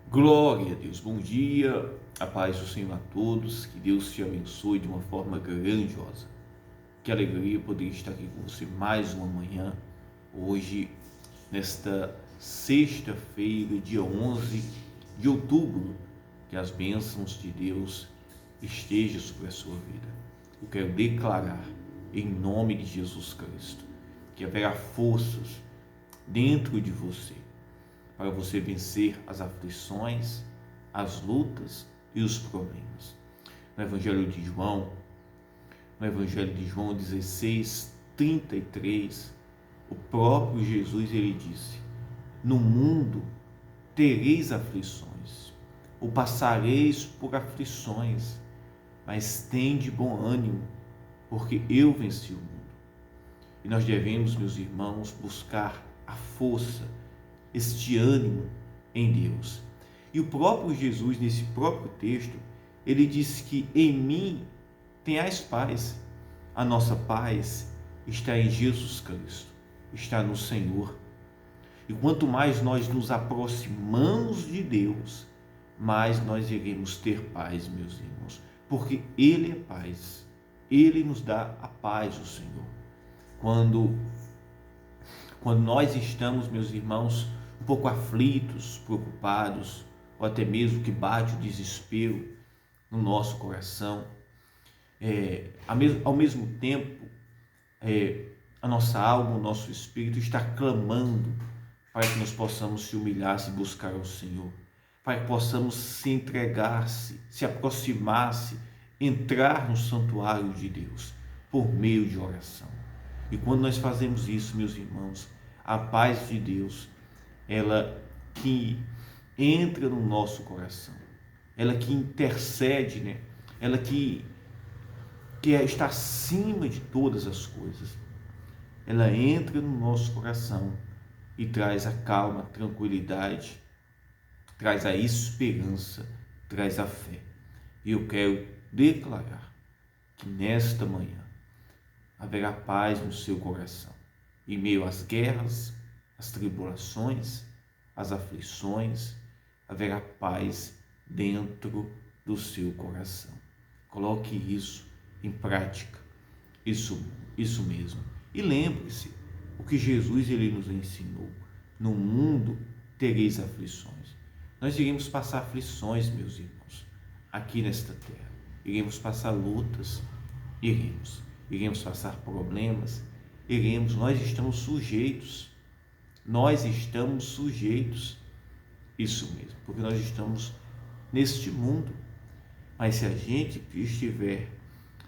Glória a Deus, bom dia, a paz do Senhor a todos, que Deus te abençoe de uma forma grandiosa. Que alegria poder estar aqui com você mais uma manhã, hoje, nesta sexta-feira, dia 11 de outubro, que as bênçãos de Deus estejam sobre a sua vida. Eu quero declarar, em nome de Jesus Cristo, que haverá forças dentro de você, para você vencer as aflições, as lutas e os problemas. No Evangelho de João 16:33, o próprio Jesus ele disse: no mundo tereis aflições, ou passareis por aflições, mas tende bom ânimo, porque eu venci o mundo. E nós devemos, meus irmãos, buscar a força, este ânimo em Deus. E o próprio Jesus, nesse próprio texto, ele diz que em mim tenhais paz. A nossa paz está em Jesus Cristo, está no Senhor. E quanto mais nós nos aproximamos de Deus, mais nós iremos ter paz, meus irmãos, porque Ele é paz. Ele nos dá a paz do Senhor. Quando nós estamos, meus irmãos, um pouco aflitos, preocupados, ou até mesmo que bate o desespero no nosso coração, ao mesmo tempo, a nossa alma, o nosso espírito está clamando para que nós possamos se humilhar e buscar ao Senhor, para que possamos se entregar, se aproximar, entrar no santuário de Deus por meio de oração. E quando nós fazemos isso, meus irmãos, a paz de Deus, ela que entra no nosso coração, ela que intercede, né? Ela que está acima de todas as coisas, ela entra no nosso coração e traz a calma, a tranquilidade, traz a esperança, traz a fé. E eu quero declarar que nesta manhã haverá paz no seu coração, em meio às guerras, às tribulações, às aflições, haverá paz dentro do seu coração. Coloque isso em prática, isso mesmo. E lembre-se, o que Jesus ele nos ensinou: no mundo tereis aflições. Nós iremos passar aflições, meus irmãos, aqui nesta terra. Iremos passar lutas, iremos passar problemas, nós estamos sujeitos, isso mesmo, porque nós estamos neste mundo, mas se a gente estiver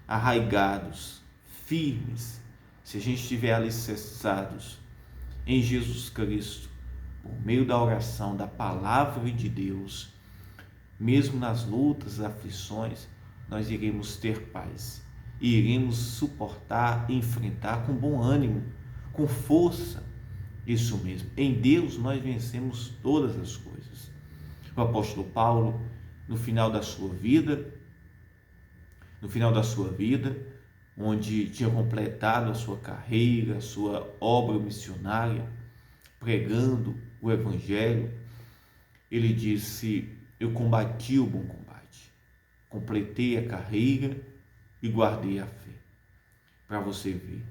arraigados, firmes, se a gente estiver alicerçados em Jesus Cristo, por meio da oração, da palavra de Deus, mesmo nas lutas, aflições, nós iremos ter paz e iremos suportar, enfrentar com bom ânimo, com força. Isso mesmo, em Deus nós vencemos todas as coisas. O apóstolo Paulo, no final da sua vida, onde tinha completado a sua carreira, a sua obra missionária, pregando o Evangelho, ele disse: eu combati o bom combate, completei a carreira e guardei a fé. Para você ver,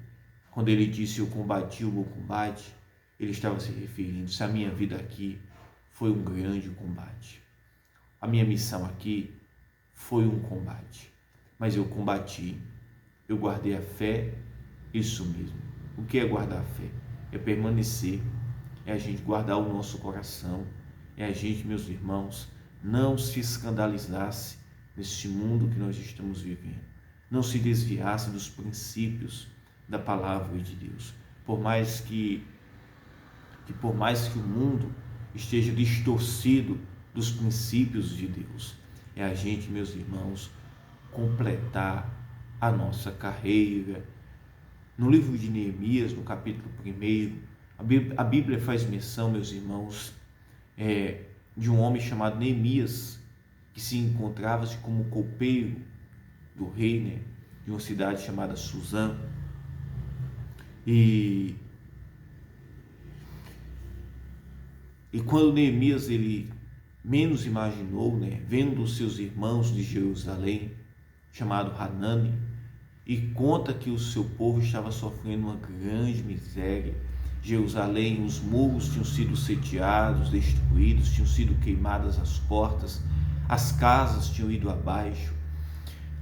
quando ele disse eu combati o bom combate, ele estava se referindo: se a minha vida aqui foi um grande combate, a minha missão aqui foi um combate, mas eu combati, eu guardei a fé. Isso mesmo. O que é guardar a fé? É permanecer, é a gente guardar o nosso coração, é a gente, meus irmãos, não se escandalizasse neste mundo que nós estamos vivendo, não se desviasse dos princípios da palavra de Deus, por mais que o mundo esteja distorcido dos princípios de Deus, é a gente, meus irmãos, completar a nossa carreira. No livro de Neemias, no capítulo 1, a Bíblia faz menção, meus irmãos, de um homem chamado Neemias, que se encontrava-se como copeiro do rei, né, de uma cidade chamada Suzã. E quando Neemias ele menos imaginou, vendo os seus irmãos de Jerusalém, chamado Hanani, e conta que o seu povo estava sofrendo uma grande miséria. Jerusalém, os muros tinham sido sitiados, destruídos, tinham sido queimadas as portas, as casas tinham ido abaixo.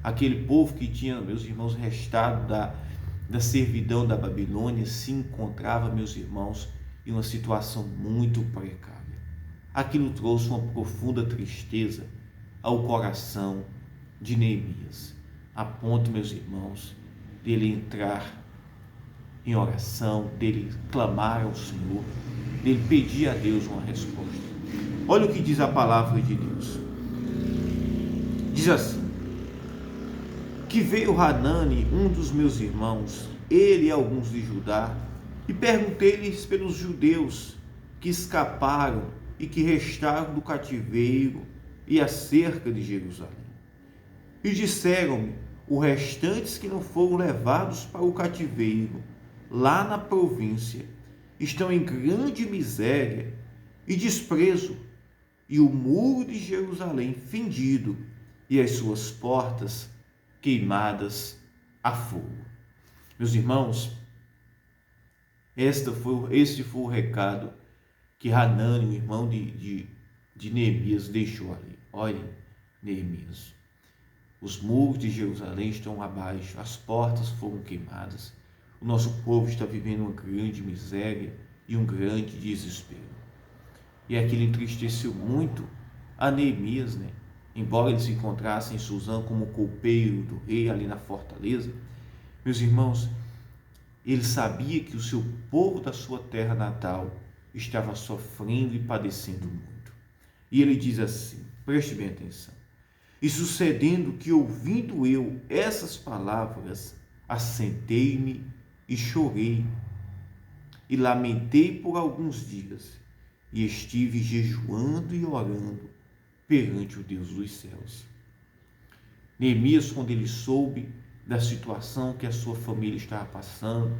Aquele povo que tinha, meus irmãos, restado da servidão da Babilônia, se encontrava, meus irmãos, em uma situação muito precária. Aquilo trouxe uma profunda tristeza ao coração de Neemias, a ponto, meus irmãos, dele entrar em oração, dele clamar ao Senhor, dele pedir a Deus uma resposta. Olha o que diz a palavra de Deus. Diz assim: que veio Hanani, um dos meus irmãos, ele e alguns de Judá, e perguntei-lhes pelos judeus que escaparam e que restaram do cativeiro e acerca de Jerusalém. E disseram-me: os restantes que não foram levados para o cativeiro, lá na província, estão em grande miséria e desprezo, e o muro de Jerusalém fendido, e as suas portas queimadas a fogo. Meus irmãos, este foi o recado que Hanani, o irmão de Neemias, deixou ali. Olhem, Neemias, os muros de Jerusalém estão abaixo, as portas foram queimadas, o nosso povo está vivendo uma grande miséria e um grande desespero. E aquilo entristeceu muito a Neemias, Embora ele se encontrasse em Suzã como copeiro do rei ali na fortaleza, meus irmãos, ele sabia que o seu povo da sua terra natal estava sofrendo e padecendo muito. E ele diz assim, preste bem atenção: e sucedendo que, ouvindo eu essas palavras, assentei-me e chorei, e lamentei por alguns dias, e estive jejuando e orando perante o Deus dos céus. Neemias, quando ele soube da situação que a sua família estava passando,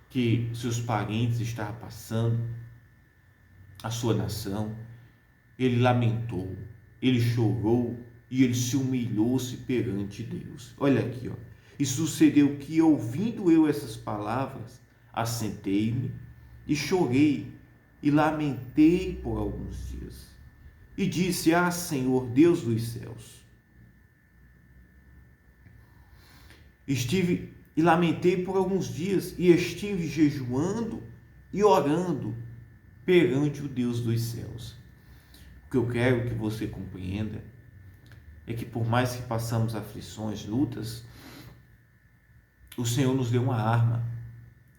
que seus parentes estavam passando, a sua nação, ele lamentou, ele chorou e ele se humilhou-se perante Deus. Olha aqui, e sucedeu que, ouvindo eu essas palavras, assentei-me e chorei e lamentei por alguns dias. E disse: Senhor, Deus dos céus, estive e lamentei por alguns dias, e estive jejuando e orando perante o Deus dos céus. O que eu quero que você compreenda é que, por mais que passamos aflições, lutas, o Senhor nos deu uma arma,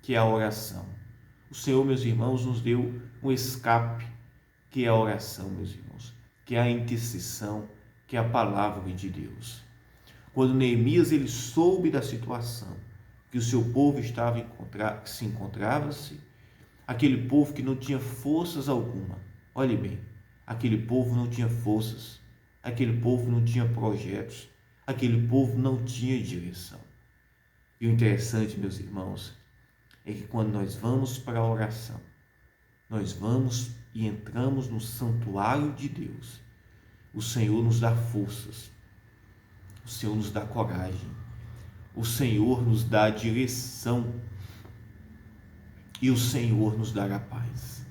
que é a oração. O Senhor, meus irmãos, nos deu um escape, que é a oração, meus irmãos, que é a intercessão, que é a palavra de Deus. Quando Neemias ele soube da situação que o seu povo se encontrava-se, aquele povo que não tinha forças alguma, olhe bem, aquele povo não tinha forças, aquele povo não tinha projetos, aquele povo não tinha direção. E o interessante, meus irmãos, é que quando nós vamos para a oração, nós vamos e entramos no santuário de Deus, o Senhor nos dá forças, o Senhor nos dá coragem, o Senhor nos dá direção e o Senhor nos dará paz.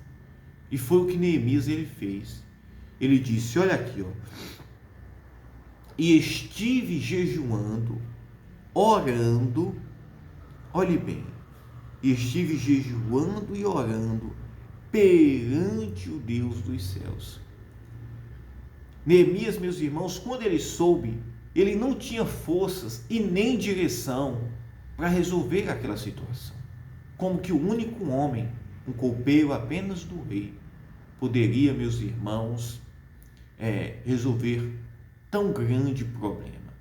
E foi o que Neemias ele fez. Ele disse: olha aqui, e estive jejuando, orando, olhe bem, e estive jejuando e orando perante o Deus dos céus. Neemias, meus irmãos, quando ele soube, ele não tinha forças e nem direção para resolver aquela situação. Como que o único homem, um copeiro apenas do rei, poderia, meus irmãos, resolver tão grande problema?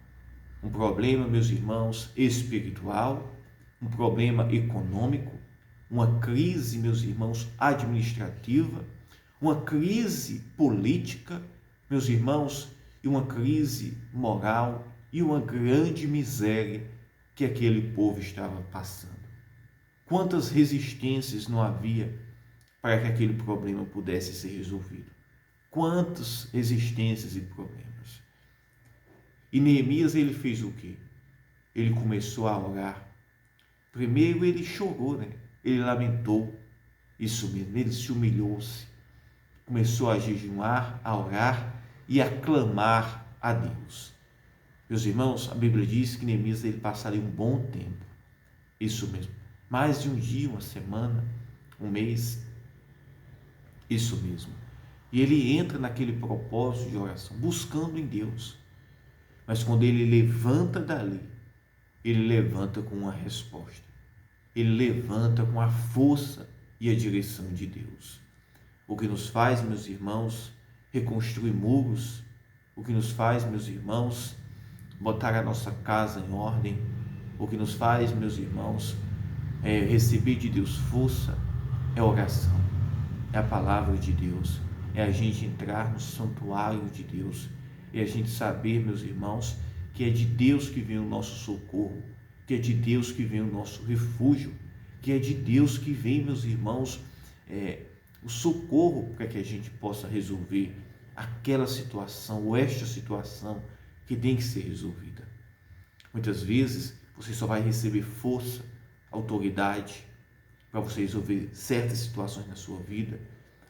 Um problema, meus irmãos, espiritual, um problema econômico, uma crise, meus irmãos, administrativa, uma crise política, meus irmãos, e uma crise moral e uma grande miséria que aquele povo estava passando. Quantas resistências não havia para que aquele problema pudesse ser resolvido? Quantas resistências e problemas. E Neemias, ele fez o quê? Ele começou a orar. Primeiro ele chorou, né? Ele lamentou. Isso mesmo, ele se humilhou-se. Começou a jejuar, a orar e a clamar a Deus. Meus irmãos, a Bíblia diz que Neemias ele passaria um bom tempo. Isso mesmo. Mais de um dia, uma semana, um mês. Isso mesmo. E ele entra naquele propósito de oração, buscando em Deus. Mas quando ele levanta dali, ele levanta com uma resposta. Ele levanta com a força e a direção de Deus. O que nos faz, meus irmãos, reconstruir muros, o que nos faz, meus irmãos, botar a nossa casa em ordem, o que nos faz, meus irmãos, receber de Deus força, é a oração, é a palavra de Deus, é a gente entrar no santuário de Deus, é a gente saber, meus irmãos, que é de Deus que vem o nosso socorro, que é de Deus que vem o nosso refúgio, que é de Deus que vem, meus irmãos, o socorro para que a gente possa resolver aquela situação ou esta situação que tem que ser resolvida. Muitas vezes você só vai receber força, autoridade para você resolver certas situações na sua vida,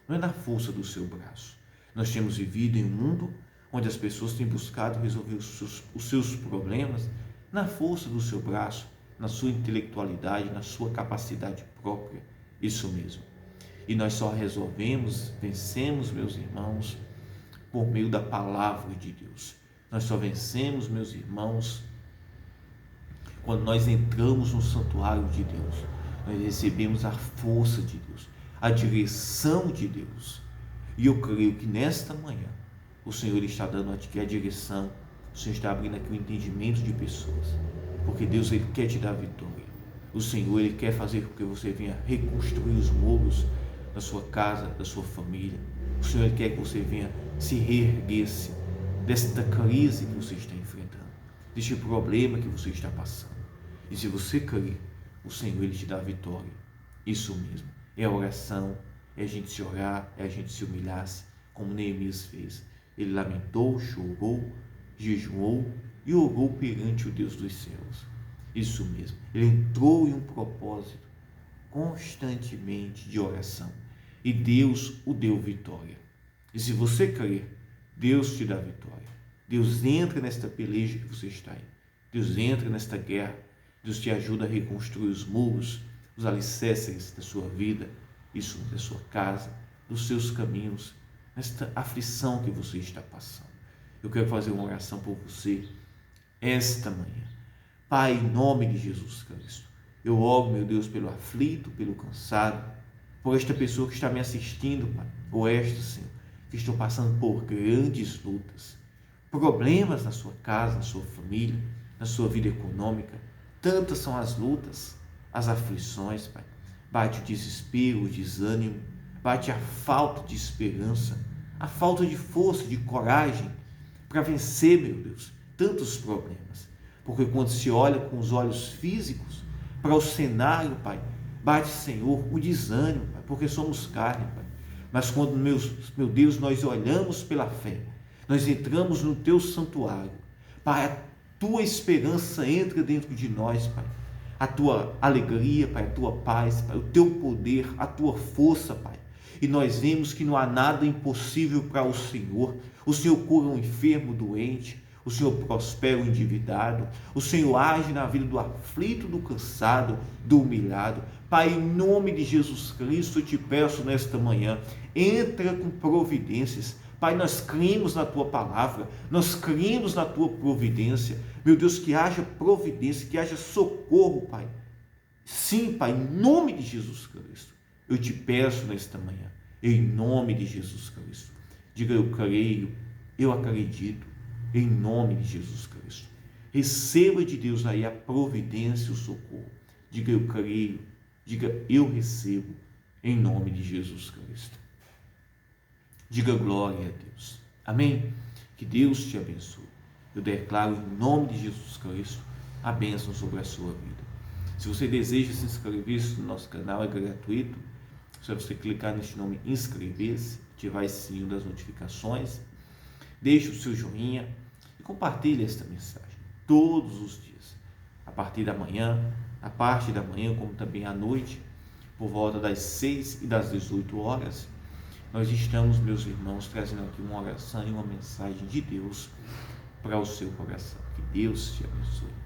não é na força do seu braço. Nós temos vivido em um mundo onde as pessoas têm buscado resolver os seus problemas na força do seu braço, na sua intelectualidade, na sua capacidade própria, isso mesmo. E nós só resolvemos, vencemos, meus irmãos, por meio da palavra de Deus. Nós só vencemos, meus irmãos, quando nós entramos no santuário de Deus. Nós recebemos a força de Deus, a direção de Deus. E eu creio que nesta manhã, o Senhor está dando aqui a direção, o Senhor está abrindo aqui o entendimento de pessoas, porque Deus ele quer te dar vitória. O Senhor ele quer fazer com que você venha reconstruir os muros da sua casa, da sua família. O Senhor ele quer que você venha se reerguer-se desta crise que você está enfrentando, deste problema que você está passando. E se você crer, o Senhor ele te dá vitória. Isso mesmo, é a oração, é a gente se orar, é a gente se humilhar-se, como Neemias fez. Ele lamentou, chorou, jejuou e orou perante o Deus dos céus. Isso mesmo, ele entrou em um propósito constantemente de oração e Deus o deu vitória. E se você crer, Deus te dá vitória. Deus entra nesta peleja que você está aí. Deus entra nesta guerra. Deus te ajuda a reconstruir os muros, os alicerces da sua vida, isso da sua casa, dos seus caminhos, nesta aflição que você está passando. Eu quero fazer uma oração por você esta manhã. Pai, em nome de Jesus Cristo, eu oro, meu Deus, pelo aflito, pelo cansado, por esta pessoa que está me assistindo, Pai, ou esta, Senhor, que estão passando por grandes lutas, problemas na sua casa, na sua família, na sua vida econômica. Tantas são as lutas, as aflições, Pai. Bate o desespero, o desânimo, bate a falta de esperança, a falta de força, de coragem para vencer, meu Deus, tantos problemas. Porque quando se olha com os olhos físicos para o cenário, Pai, bate, Senhor, o desânimo, Pai, porque somos carne, Pai. Mas quando, meu Deus, nós olhamos pela fé, nós entramos no Teu santuário, Pai, a Tua esperança entra dentro de nós, Pai. A Tua alegria, Pai, a Tua paz, Pai, o Teu poder, a Tua força, Pai. E nós vemos que não há nada impossível para o Senhor. O Senhor cura um enfermo, doente. O Senhor prospera o endividado. O Senhor age na vida do aflito, do cansado, do humilhado. Pai, em nome de Jesus Cristo, eu te peço nesta manhã, entra com providências. Pai, nós cremos na Tua palavra, nós cremos na Tua providência. Meu Deus, que haja providência, que haja socorro, Pai. Sim, Pai, em nome de Jesus Cristo, eu te peço nesta manhã, em nome de Jesus Cristo. Diga, eu creio, eu acredito, em nome de Jesus Cristo. Receba de Deus aí a providência e o socorro. Diga, eu creio, diga, eu recebo, em nome de Jesus Cristo. Diga glória a Deus. Amém? Que Deus te abençoe. Eu declaro em nome de Jesus Cristo a bênção sobre a sua vida. Se você deseja se inscrever no nosso canal, é gratuito. Se você clicar neste nome inscrever-se, ativar esse sininho das notificações, deixe o seu joinha e compartilhe esta mensagem todos os dias, a partir da manhã, a parte da manhã, como também à noite, por volta das 6 e das 18 horas, nós estamos, meus irmãos, trazendo aqui uma oração e uma mensagem de Deus para o seu coração. Que Deus te abençoe.